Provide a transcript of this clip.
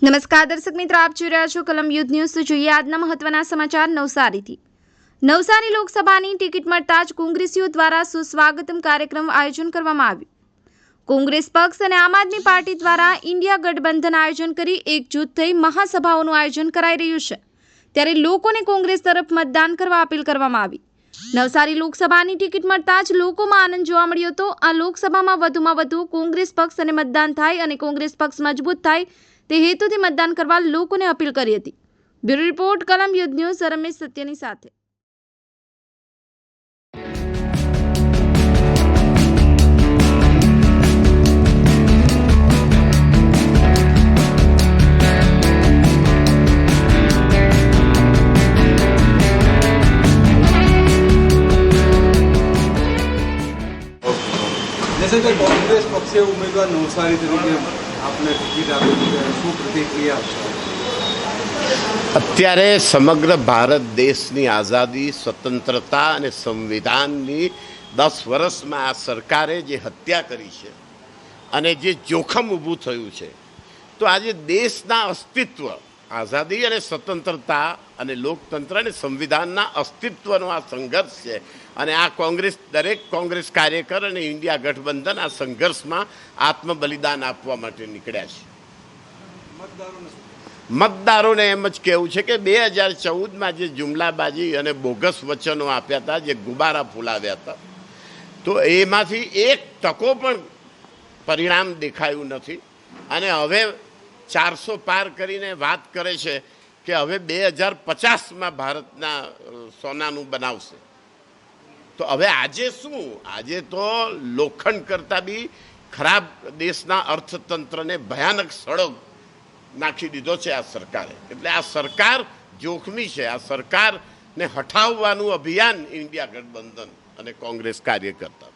નમસ્કાર દર્શક મિત્રો, આપ જોઈ રહ્યા છો કલમ યુદ્ધ ન્યૂઝ। જોઈએ આજના મહત્વના સમાચાર નવસારીથી। નવસારી લોકસભાની ટિકિટ મળતા જ કોંગ્રેસીઓ દ્વારા સુસ્વાગતમ કાર્યક્રમ આયોજન કરવામાં આવ્યું। કોંગ્રેસ પક્ષ અને આમ આદમી પાર્ટી દ્વારા ઇન્ડિયા ગઠબંધન આયોજન કરી એકજૂથ થઈ મહાસભાઓનું આયોજન કરાઈ રહ્યું છે, ત્યારે લોકોને કોંગ્રેસ તરફ મતદાન કરવા અપીલ કરવામાં આવી। નવસારી લોકસભાની ટિકિટ મળતા જ લોકોમાં આનંદ જોવા મળ્યો હતો। આ લોકસભામાં વધુમાં વધુ કોંગ્રેસ પક્ષ અને મતદાન થાય અને કોંગ્રેસ પક્ષ મજબૂત થાય તે હેતુથી મતદાન કરવા લોકોને અપીલ કરી હતી। બ્યુરો રિપોર્ટ, કલમ યુદ્ધ ન્યૂઝ, રમેશ સત્યની સાથે। जैसे कि कांग्रेस पक्ष से उम्मीदवार नवसारी तरीके आपने टिकિટ આપી છે, શું પ્રતિક્રિયા આપશો? અત્યારે સમગ્ર ભારત દેશની આઝાદી, સ્વતંત્રતા અને સંવિધાનની 10 વર્ષમાં આ સરકારે જે હત્યા કરી છે અને જે જોખમ ઊભું થયું છે, તો આજે દેશના અસ્તિત્વ, આઝાદી અને સ્વતંત્રતા અને લોકતંત્ર અને સંવિધાનના અસ્તિત્વનો આ સંઘર્ષ છે અને આ કોંગ્રેસ, દરેક કોંગ્રેસ કાર્યકર અને ઇન્ડિયા ગઠબંધન આ સંઘર્ષમાં આત્મબલિદાન આપવા માટે નીકળ્યા છે। મતદારોને એમ જ કહેવું છે કે 2014માં જે જુમલાબાજી અને બોગસ વચનો આપ્યા હતા, જે ગુબારા ફૂલાવ્યા હતા, તો એમાંથી એક ટકો પણ પરિણામ દેખાયું નથી અને હવે 400 પાર કરીને વાત કરે છે કે હવે 2050માં ભારતના સોનાનું બનાવશે। તો હવે આજે શું? આજે તો લોખંડ કરતાં બી ખરાબ દેશના અર્થતંત્રને ભયાનક સળગ નાખી દીધો છે આ સરકારે। એટલે આ સરકાર જોખમી છે। આ સરકારને હટાવવાનું અભિયાન ઇન્ડિયા ગઠબંધન અને કોંગ્રેસ કાર્યકર્તા